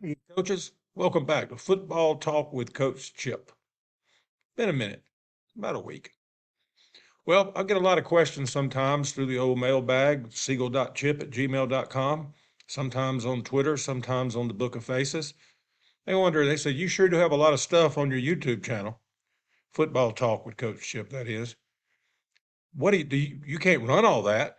Hey, coaches, welcome back to Football Talk with Coach Chip. Been a minute, about a week. Well, I get a lot of questions sometimes through the old mailbag, seagle.chip at gmail.com, sometimes on Twitter, sometimes on the Book of Faces. They said, you sure do have a lot of stuff on your YouTube channel, Football Talk with Coach Chip, that is. What you can't run all that.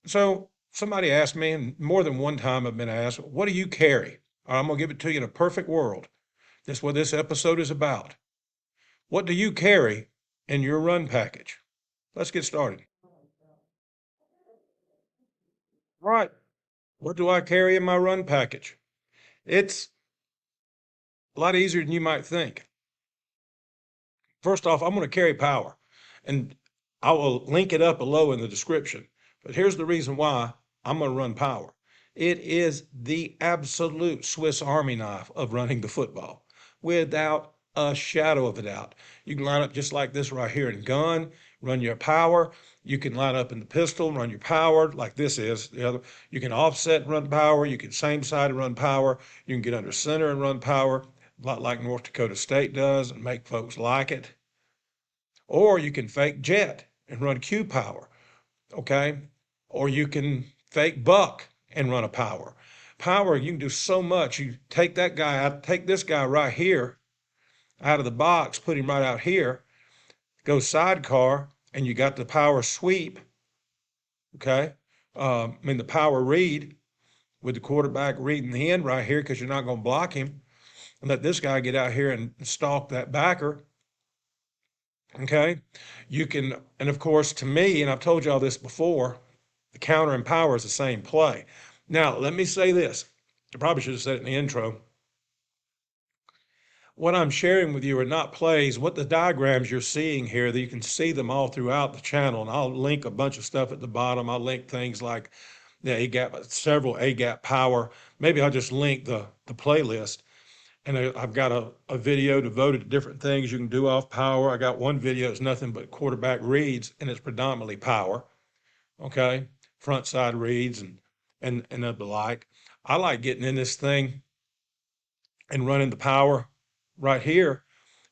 So somebody asked me, and more than one time I've been asked, what do you carry? I'm going to give it to you in a perfect world. That's what this episode is about. What do you carry in your run package? Let's get started. Right. What do I carry in my run package? It's a lot easier than you might think. First off, I'm going to carry power, and I will link it up below in the description. But here's the reason why I'm going to run power. It is the absolute Swiss Army knife of running the football, without a shadow of a doubt. You can line up just like this right here in gun, run your power. You can line up in the pistol, run your power like this is. The other, you can offset and run power. You can same side and run power. You can get under center and run power, a lot like North Dakota State does, and make folks like it. Or you can fake jet and run Q power, okay? Or you can fake buck and run a power. Power, you can do so much. You take that guy out, take this guy right here out of the box, put him right out here, go sidecar, and you got the power sweep, okay? The power read with the quarterback reading the end right here because you're not going to block him. And let this guy get out here and stalk that backer. Okay. You can, and of course, to me, and I've told you all this before, the counter and power is the same play. Now, let me say this. I probably should have said it in the intro. What I'm sharing with you are not plays. What the diagrams you're seeing here, that you can see them all throughout the channel, and I'll link a bunch of stuff at the bottom. I'll link things like the A gap, several A gap power. Maybe I'll just link the playlist. And I've got a video devoted to different things you can do off power. I got one video that's nothing but quarterback reads, and it's predominantly power. Okay, front side reads and the like. I like getting in this thing and running the power right here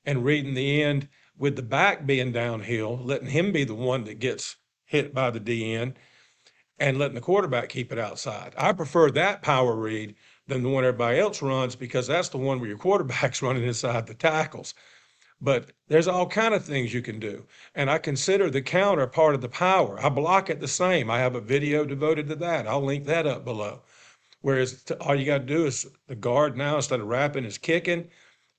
and reading the end with the back being downhill, letting him be the one that gets hit by the DN and letting the quarterback keep it outside. I prefer that power read than the one everybody else runs because that's the one where your quarterback's running inside the tackles. But there's all kind of things you can do. And I consider the counter part of the power. I block it the same. I have a video devoted to that. I'll link that up below. Whereas all you got to do is the guard now, instead of wrapping, is kicking,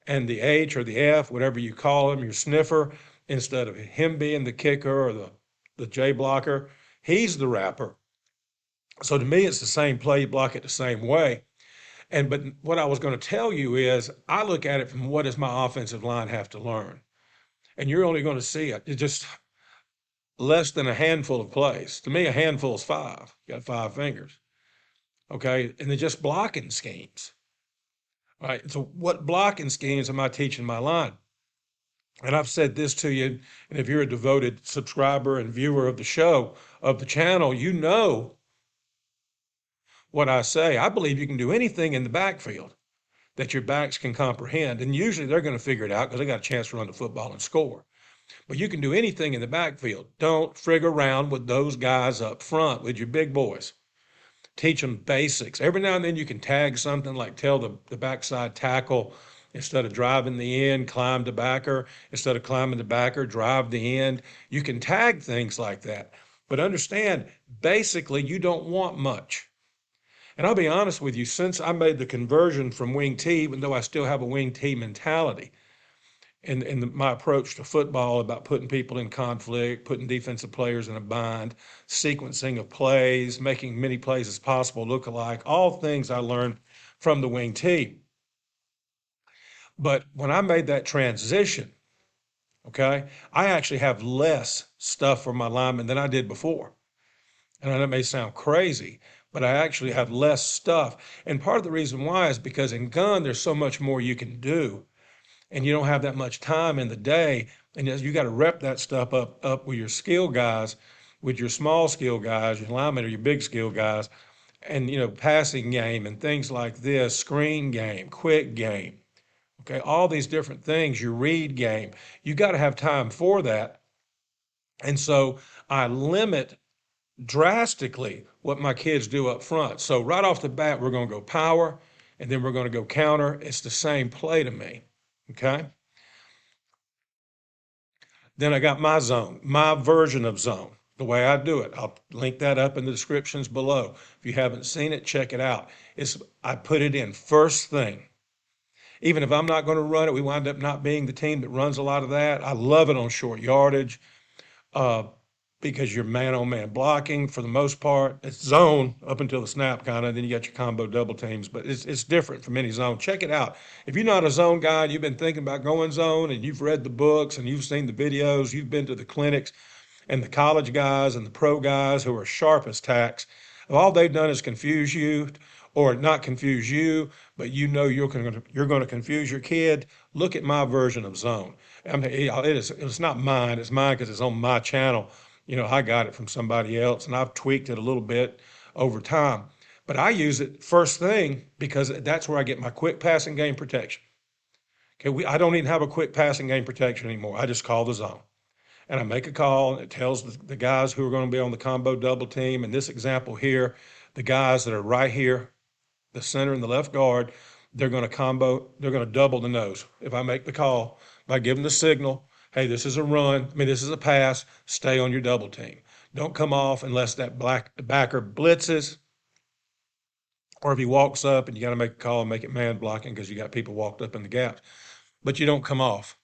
and the H or the F, whatever you call him, your sniffer, instead of him being the kicker or the J blocker, he's the wrapper. So to me, it's the same play, you block it the same way. But what I was going to tell you is I look at it from what does my offensive line have to learn? And you're only going to see it. It's just less than a handful of plays. To me, a handful is five. You got five fingers. Okay. And they're just blocking schemes. All right. So what blocking schemes am I teaching my line? And I've said this to you, and if you're a devoted subscriber and viewer of the show, of the channel, you know what I say. I believe you can do anything in the backfield that your backs can comprehend. And usually they're going to figure it out because they got a chance to run the football and score. But you can do anything in the backfield. Don't frig around with those guys up front, with your big boys. Teach them basics. Every now and then you can tag something like tell the backside tackle, instead of driving the end, climb the backer. Instead of climbing the backer, drive the end. You can tag things like that. But understand, basically, you don't want much. And I'll be honest with you, since I made the conversion from wing T, even though I still have a wing T mentality, and my approach to football about putting people in conflict, putting defensive players in a bind, sequencing of plays, making many plays as possible look alike, all things I learned from the wing T. But when I made that transition, okay, I actually have less stuff for my linemen than I did before. And I know that may sound crazy, but I actually have less stuff. And part of the reason why is because in gun, there's so much more you can do. And you don't have that much time in the day. And you got to rep that stuff up with your skill guys, with your small skill guys, your linemen or your big skill guys. and passing game and things like this, screen game, quick game. Okay, all these different things, your read game. You got to have time for that. And so I limit drastically what my kids do up front. So right off the bat, we're going to go power and then we're going to go counter. It's the same play to me. Okay. Then I got my zone, my version of zone, the way I do it. I'll link that up in the descriptions below. If you haven't seen it, check it out. I put it in first thing. Even if I'm not going to run it, we wind up not being the team that runs a lot of that. I love it on short yardage. Uh, because you're man on man blocking for the most part. It's zone up until the snap kind of. Then you got your combo double teams, but it's different from any zone. Check it out. If you're not a zone guy and you've been thinking about going zone and you've read the books and you've seen the videos, you've been to the clinics and the college guys and the pro guys who are sharp as tacks, all they've done is confuse you or not confuse you, but you're going to confuse your kid. Look at my version of zone. I mean, it's not mine. It's mine because it's on my channel. I got it from somebody else and I've tweaked it a little bit over time. But I use it first thing because that's where I get my quick passing game protection. Okay, I don't even have a quick passing game protection anymore. I just call the zone. And I make a call and it tells the guys who are going to be on the combo double team. In this example here, the guys that are right here, the center and the left guard, they're going to double the nose. If I make the call, if I give them the signal, hey, this is a run, this is a pass, stay on your double team. Don't come off unless that backer blitzes or if he walks up and you got to make a call and make it man blocking because you got people walked up in the gaps, but you don't come off.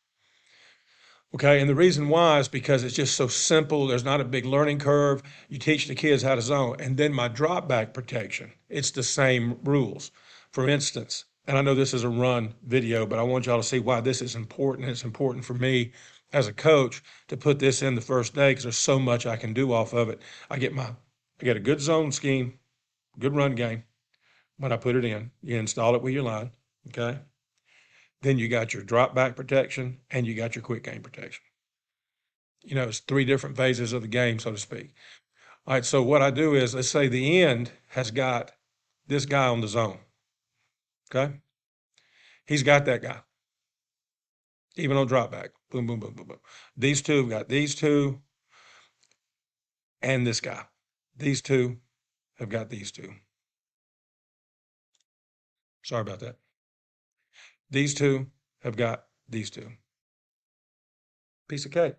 Okay, and the reason why is because it's just so simple. There's not a big learning curve. You teach the kids how to zone. And then my drop back protection, it's the same rules. For instance, and I know this is a run video, but I want y'all to see why this is important. It's important for me as a coach to put this in the first day because there's so much I can do off of it. I get a good zone scheme, good run game when I put it in. You install it with your line, okay? Then you got your drop back protection and you got your quick game protection. It's three different phases of the game, so to speak. All right, so what I do is, let's say the end has got this guy on the zone, okay? He's got that guy, even on drop back. Boom, boom, boom, boom, boom. These two have got these two and this guy. These two have got these two. Sorry about that. These two have got these two. Piece of cake,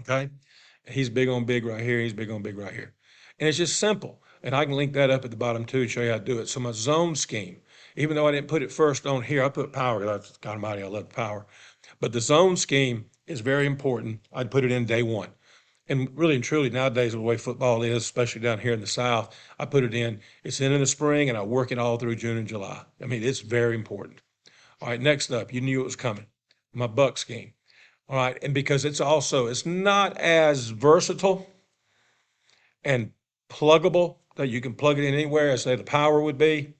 okay? He's big on big right here. He's big on big right here. And it's just simple. And I can link that up at the bottom too to show you how to do it. So my zone scheme, even though I didn't put it first on here, I put power because God Almighty, I love power. But the zone scheme is very important. I'd put it in day one. And really and truly nowadays, the way football is, especially down here in the South, I put it in. It's in the spring and I work it all through June and July. It's very important. All right, next up, you knew it was coming. My buck scheme. All right, and because it's not as versatile and pluggable that you can plug it in anywhere as say the power would be,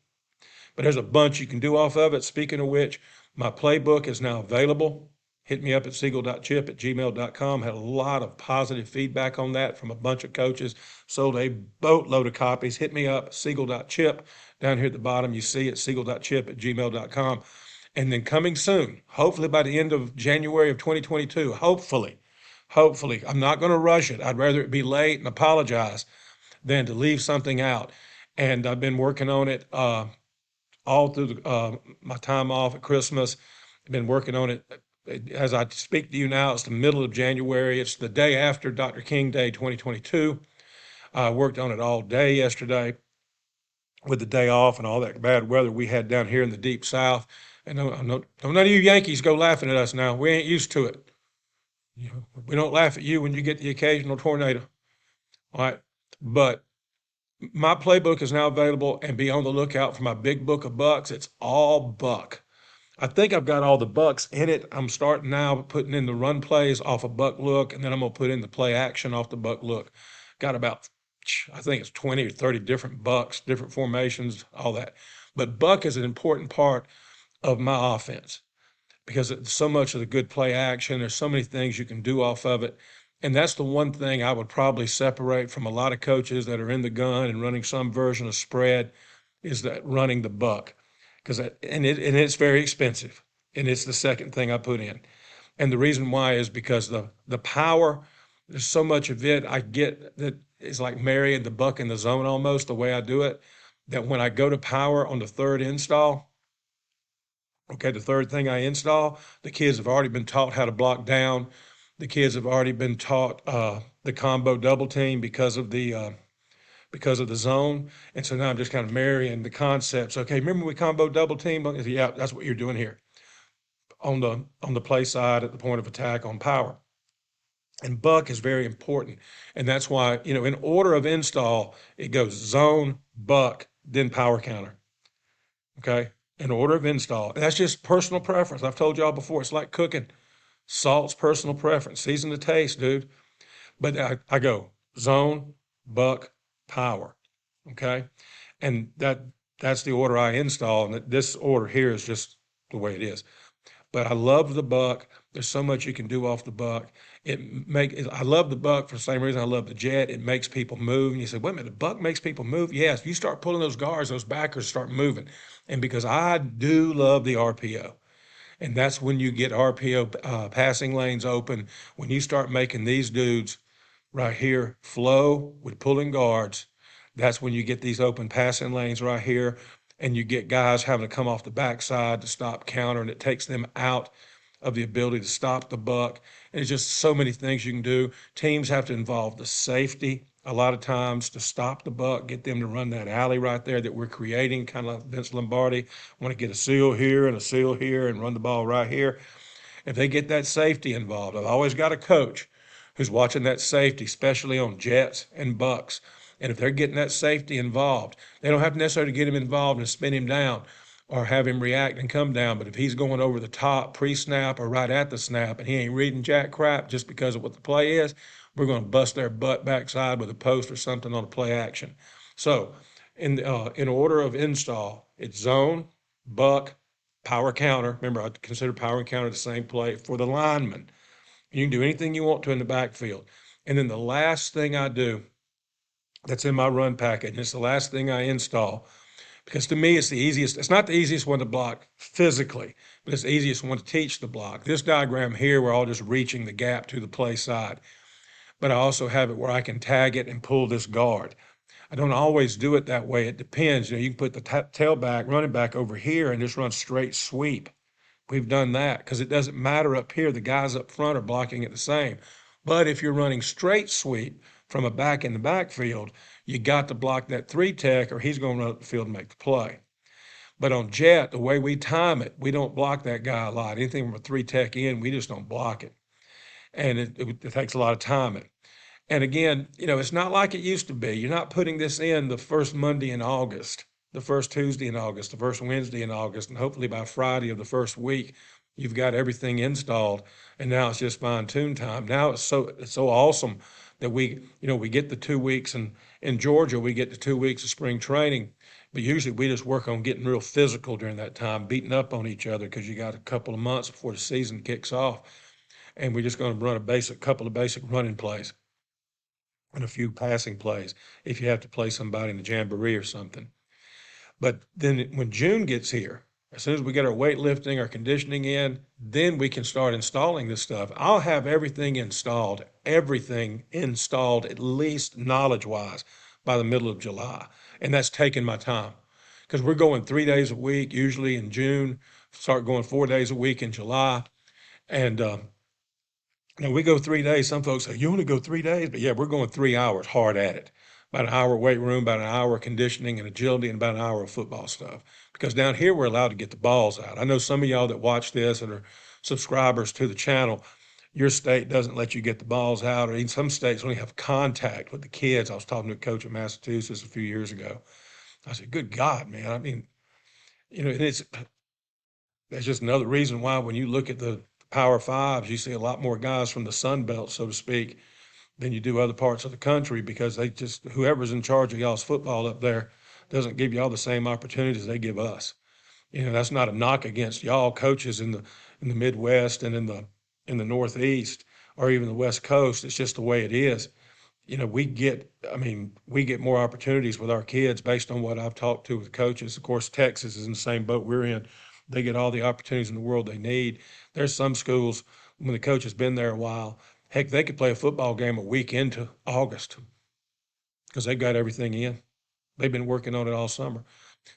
but there's a bunch you can do off of it. Speaking of which, my playbook is now available. Hit me up at seagle.chip at gmail.com. Had a lot of positive feedback on that from a bunch of coaches. Sold a boatload of copies. Hit me up, seagle.chip. Down here at the bottom, you see it, seagle.chip at gmail.com. And then coming soon, hopefully by the end of January of 2022, hopefully, I'm not going to rush it. I'd rather it be late and apologize than to leave something out. And I've been working on it all through my time off at Christmas. I've been working on it. As I speak to you now, it's the middle of January. It's the day after Dr. King Day 2022. I worked on it all day yesterday with the day off and all that bad weather we had down here in the deep South. And don't none of you Yankees go laughing at us now. We ain't used to it. We don't laugh at you when you get the occasional tornado. All right. But my playbook is now available and be on the lookout for my big book of bucks. It's all buck. I think I've got all the bucks in it. I'm starting now putting in the run plays off a buck look, and then I'm going to put in the play action off the buck look. Got about, I think it's 20 or 30 different bucks, different formations, all that. But buck is an important part of my offense because it's so much of the good play action. There's so many things you can do off of it. And that's the one thing I would probably separate from a lot of coaches that are in the gun and running some version of spread is that running the buck. Because and it's very expensive. And it's the second thing I put in. And the reason why is because the power, there's so much of it I get that is like marrying the buck in the zone almost the way I do it. That when I go to power on the third install, okay, the third thing I install, the kids have already been taught how to block down. The kids have already been taught the combo double team because of the zone. And so now I'm just kind of marrying the concepts. Okay, remember we combo double team? Yeah, that's what you're doing here on the play side at the point of attack on power. And buck is very important. And that's why, in order of install, it goes zone, buck, then power counter. Okay. In order of install. And that's just personal preference. I've told y'all before, it's like cooking. Salt's personal preference. Season to taste, dude. But I go zone, buck, power. Okay. And that's the order I install. And this order here is just the way it is. But I love the buck. There's so much you can do off the buck. I love the buck for the same reason I love the jet. It makes people move. And you say, wait a minute, the buck makes people move? Yes, you start pulling those guards, those backers start moving. And because I do love the RPO, and that's when you get RPO passing lanes open, when you start making these dudes right here flow with pulling guards, that's when you get these open passing lanes right here, and you get guys having to come off the backside to stop counter, and it takes them out of the ability to stop the buck. And it's just so many things you can do. Teams have to involve the safety a lot of times to stop the buck, get them to run that alley right there that we're creating, kind of like Vince Lombardi. Want to get a seal here and a seal here and run the ball right here. If they get that safety involved, I've always got a coach who's watching that safety, especially on jets and bucks. And if they're getting that safety involved, they don't have to necessarily get him involved and spin him down or have him react and come down. But if he's going over the top pre-snap or right at the snap and he ain't reading jack crap just because of what the play is, we're going to bust their butt backside with a post or something on a play action. So in order of install, it's zone, buck, power counter. Remember, I consider power and counter the same play for the lineman. You can do anything you want to in the backfield. And then the last thing I do that's in my run package, and it's the last thing I install, because to me it's the easiest. It's not the easiest one to block physically, but it's the easiest one to teach the block. This diagram here, we're all just reaching the gap to the play side. But I also have it where I can tag it and pull this guard. I don't always do it that way. It depends. You can put the tailback, running back over here and just run straight sweep. We've done that because it doesn't matter up here. The guys up front are blocking it the same. But if you're running straight sweep from a back in the backfield, you got to block that three tech or he's going to run up the field and make the play. But on jet, the way we time it, we don't block that guy a lot. Anything from a three tech in, we just don't block it. And it takes a lot of timing. And again, it's not like it used to be. You're not putting this in the first Monday in August, the first Tuesday in August, the first Wednesday in August, and hopefully by Friday of the first week, you've got everything installed. And now it's just fine tune time. Now it's so awesome that we get the 2 weeks, and in Georgia we get the 2 weeks of spring training. But usually we just work on getting real physical during that time, beating up on each other because you got a couple of months before the season kicks off. And we're just going to run a couple of basic running plays and a few passing plays if you have to play somebody in the jamboree or something. But then when June gets here, as soon as we get our weightlifting, our conditioning in, then we can start installing this stuff. I'll have everything installed at least knowledge-wise by the middle of July. And that's taking my time because we're going 3 days a week, usually in June, start going 4 days a week in July. And we go 3 days. Some folks say, you only go 3 days? But yeah, we're going 3 hours hard at it. About an hour weight room, about an hour conditioning and agility, and about an hour of football stuff. Because down here, we're allowed to get the balls out. I know some of y'all that watch this and are subscribers to the channel, your state doesn't let you get the balls out, or even some states only have contact with the kids. I was talking to a coach in Massachusetts a few years ago. I said, good God, man. I mean, and that's just another reason why when you look at the Power Fives, you see a lot more guys from the Sun Belt, so to speak, than you do other parts of the country because whoever's in charge of y'all's football up there doesn't give y'all the same opportunities they give us. That's not a knock against y'all coaches in the Midwest and in the Northeast or even the West Coast. It's just the way it is. We get more opportunities with our kids based on what I've talked to with coaches. Of course, Texas is in the same boat we're in. They get all the opportunities in the world they need. There's some schools, when the coach has been there a while, heck, they could play a football game a week into August because they've got everything in. They've been working on it all summer.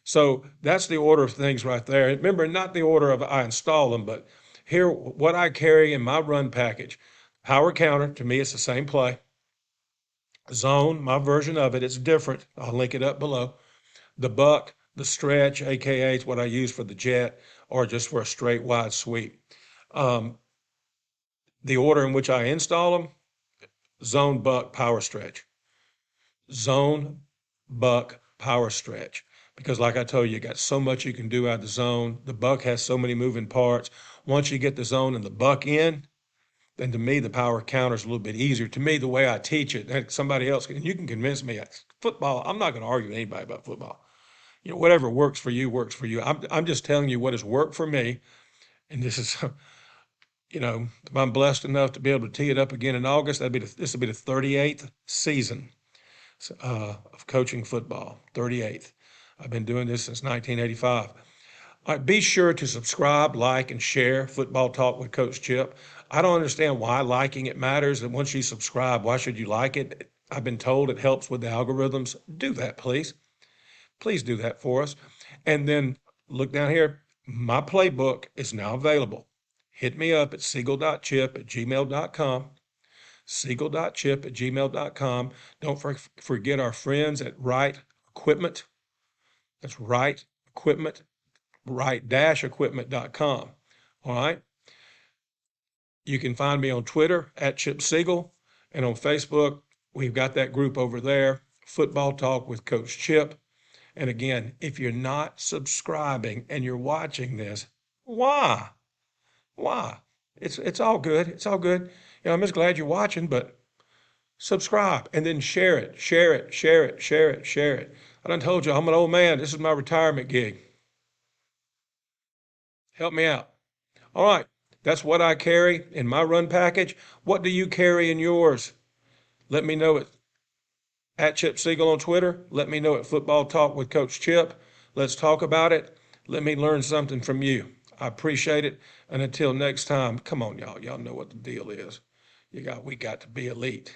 So that's the order of things right there. Remember, not the order of I install them, but here, what I carry in my run package. Power counter, to me, it's the same play. Zone, my version of it, it's different. I'll link it up below. The buck, the stretch, AKA, is what I use for the jet or just for a straight wide sweep. Um, the order in which I install them: zone, buck, power stretch. Zone, buck, power stretch. Because like I told you, you got so much you can do out of the zone. The buck has so many moving parts. Once you get the zone and the buck in, then to me, the power counter is a little bit easier. To me, the way I teach it, and somebody else, and you can convince me, football, I'm not going to argue with anybody about football. Whatever works for you, works for you. I'm just telling you what has worked for me. And this is, if I'm blessed enough to be able to tee it up again in August, this will be the 38th season of coaching football. 38th. I've been doing this since 1985. All right, be sure to subscribe, like, and share Football Talk with Coach Chip. I don't understand why liking it matters. And once you subscribe, why should you like it? I've been told it helps with the algorithms. Do that, please. Please do that for us. And then look down here. My playbook is now available. Hit me up at seagle.chip@gmail.com. Seagle.chip@gmail.com. Don't forget our friends at Right Equipment. That's Right Equipment, right-equipment.com. All right. You can find me on Twitter at Chip Seagle, and on Facebook, we've got that group over there, Football Talk with Coach Chip. And again, if you're not subscribing and you're watching this, why? Why? It's all good. It's all good. I'm just glad you're watching, but subscribe and then share it, share it, share it, share it, share it. I done told you I'm an old man. This is my retirement gig. Help me out. All right. That's what I carry in my run package. What do you carry in yours? Let me know at Chip Seagle on Twitter. Let me know at Football Talk with Coach Chip. Let's talk about it. Let me learn something from you. I appreciate it. And until next time, come on, y'all. Y'all know what the deal is. We got to be elite.